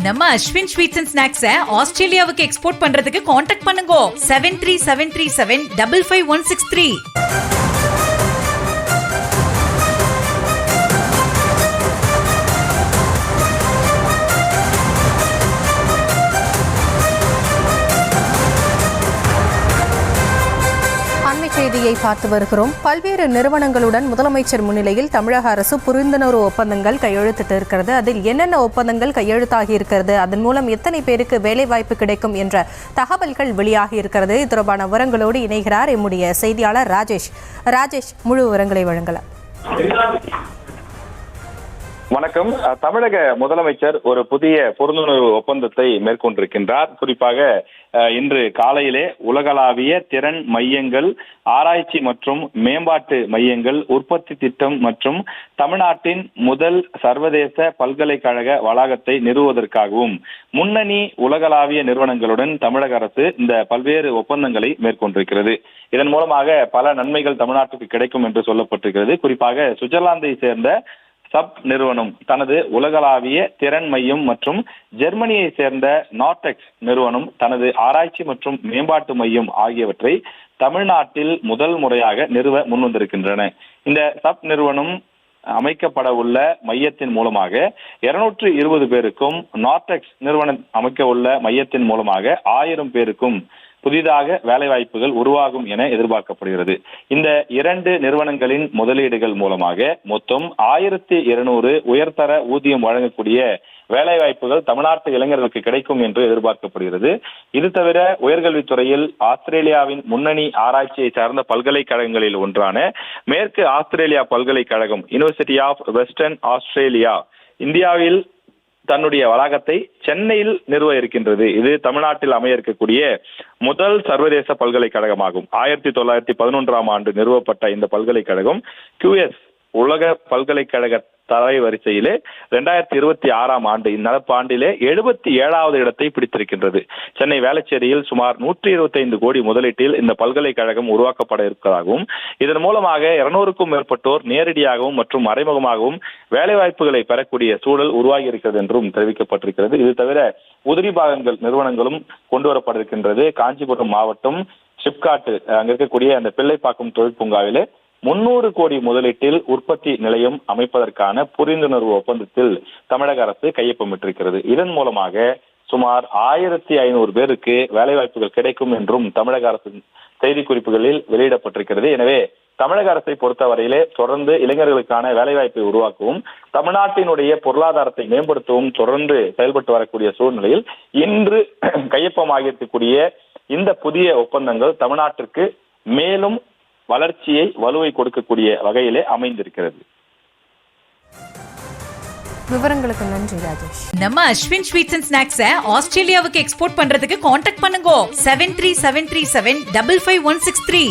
நம்ம Ashwin sweets and ஸ்நாக்ஸை ஆஸ்திரேலியாவுக்கு export பண்றதுக்கு காண்டாக்ட் பண்ணுங்க 7373755163. செய்தியை பார்த்து வருகிறோம். பல்வேறு நிறுவனங்களுடன் முதலமைச்சர் முன்னிலையில் தமிழக அரசு புரிந்துணர்வு ஒப்பந்தங்கள் கையெழுத்திட்டு இருக்கிறது. அதில் என்னென்ன ஒப்பந்தங்கள் கையெழுத்தாகி இருக்கிறது, அதன் மூலம் எத்தனை பேருக்கு வேலைவாய்ப்பு கிடைக்கும் என்ற தகவல்கள் வெளியாகி இருக்கிறது. இது தொடர்பான விவரங்களோடு இணைகிறார் எம்முடைய செய்தியாளர் ராஜேஷ். முழு விவரங்களை வழங்கலாம். வணக்கம். தமிழக முதலமைச்சர் ஒரு புதிய புரிந்துணர்வு ஒப்பந்தத்தை மேற்கொண்டிருக்கின்றார். குறிப்பாக இன்று காலையிலே உலகளாவிய திறன் மையங்கள், ஆராய்ச்சி மற்றும் மேம்பாட்டு மையங்கள், உற்பத்தி திட்டம் மற்றும் தமிழ்நாட்டின் முதல் சர்வதேச பல்கலைக்கழக வளாகத்தை நிறுவுவதற்காகவும் முன்னணி உலகளாவிய நிறுவனங்களுடன் தமிழக அரசு இந்த பல்வேறு ஒப்பந்தங்களை மேற்கொண்டிருக்கிறது. இதன் மூலமாக பல நன்மைகள் தமிழ்நாட்டுக்கு கிடைக்கும் என்று சொல்லப்பட்டிருக்கிறது. குறிப்பாக சுவிட்சர்லாந்தை சேர்ந்த சப் நிறுவனம் தனது உலகளாவிய திறன் மையம் மற்றும் ஜெர்மனியை சேர்ந்த நார்டெக்ஸ் நிறுவனம் தனது ஆராய்ச்சி மற்றும் மேம்பாட்டு மையம் ஆகியவற்றை தமிழ்நாட்டில் முதல் முறையாக நிறுவ முன்வந்திருக்கின்றன. இந்த சப் நிறுவனம் அமைக்கப்பட உள்ள மையத்தின் மூலமாக 220 பேருக்கும், நார்டெக்ஸ் நிறுவனம் அமைக்க உள்ள மையத்தின் மூலமாக 1000 பேருக்கும் புதிதாக வேலைவாய்ப்புகள் உருவாகும் என எதிர்பார்க்கப்படுகிறது. இந்த இரண்டு நிறுவனங்களின் முதலீடுகள் மூலமாக மொத்தம் 1200 உயர்தர ஊதியம் வழங்கக்கூடிய வேலைவாய்ப்புகள் தமிழ்நாட்டு இளைஞர்களுக்கு கிடைக்கும் என்று எதிர்பார்க்கப்படுகிறது. இது தவிர உயர்கல்வித்துறையில் ஆஸ்திரேலியாவின் முன்னணி ஆராய்ச்சியை சார்ந்த பல்கலைக்கழகங்களில் ஒன்றான மேற்கு ஆஸ்திரேலியா பல்கலைக்கழகம், யுனிவர்சிட்டி ஆஃப் வெஸ்டர்ன் ஆஸ்திரேலியா, இந்தியாவில் தன்னுடைய வளாகத்தை சென்னையில் நிறுவ இருக்கின்றது. இது தமிழ்நாட்டில் அமைய இருக்கக்கூடிய முதல் சர்வதேச பல்கலைக்கழகமாகும். 1911ஆம் ஆண்டு நிறுவப்பட்ட இந்த பல்கலைக்கழகம் QS உலக பல்கலைக்கழக தரை வரிசையிலே 2026ஆம் ஆண்டு இந்நடப்பாண்டிலே 77வது இடத்தை பிடித்திருக்கின்றது. சென்னை வேளச்சேரியில் சுமார் 125 கோடி முதலீட்டில் இந்த பல்கலைக்கழகம் உருவாக்கப்பட இருப்பதாகவும் இதன் மூலமாக 200க்கும் மேற்பட்டோர் நேரடியாகவும் மற்றும் மறைமுகமாகவும் வேலைவாய்ப்புகளை பெறக்கூடிய சூழல் உருவாகி இருக்கிறது என்றும் தெரிவிக்கப்பட்டிருக்கிறது. இது தவிர உதிரி பாகங்கள் நிறுவனங்களும் கொண்டு வரப்பட்டிருக்கின்றது. காஞ்சிபுரம் மாவட்டம் சிப்காட் அங்க இருக்கக்கூடிய அந்த பிள்ளைப்பாக்கம் தொழிற்பூங்காவிலே 300 கோடி முதலீட்டில் உற்பத்தி நிலையம் அமைப்பதற்கான புரிந்துணர்வு ஒப்பந்தத்தில் தமிழக அரசு கையொப்பமிட்டிருக்கிறது. இதன் மூலமாக சுமார் 1500 பேருக்கு வேலைவாய்ப்புகள் கிடைக்கும் என்றும் தமிழக அரசின் செய்திக்குறிப்புகளில் வெளியிடப்பட்டிருக்கிறது. எனவே தமிழக அரசை பொறுத்தவரையிலே தொடர்ந்து இளைஞர்களுக்கான வேலைவாய்ப்பை உருவாக்கவும் தமிழ்நாட்டினுடைய பொருளாதாரத்தை மேம்படுத்தவும் தொடர்ந்து செயல்பட்டு வரக்கூடிய சூழ்நிலையில் இன்று கையொப்பமாகியிருக்கக்கூடிய இந்த புதிய ஒப்பந்தங்கள் தமிழ்நாட்டிற்கு மேலும் வளர்ச்சியை வலுவை கொடுக்கக்கூடிய வகையிலே அமைந்திருக்கிறது. விவரங்களுக்கு நன்றி ராஜேஷ். நம்ம அஸ்வின் ஸ்வீட்ஸ் அண்ட் ஸ்நாக்ஸை ஆஸ்திரேலியாவுக்கு எக்ஸ்போர்ட் பண்றதுக்கு காண்டாக்ட் பண்ணுங்க 7373755163.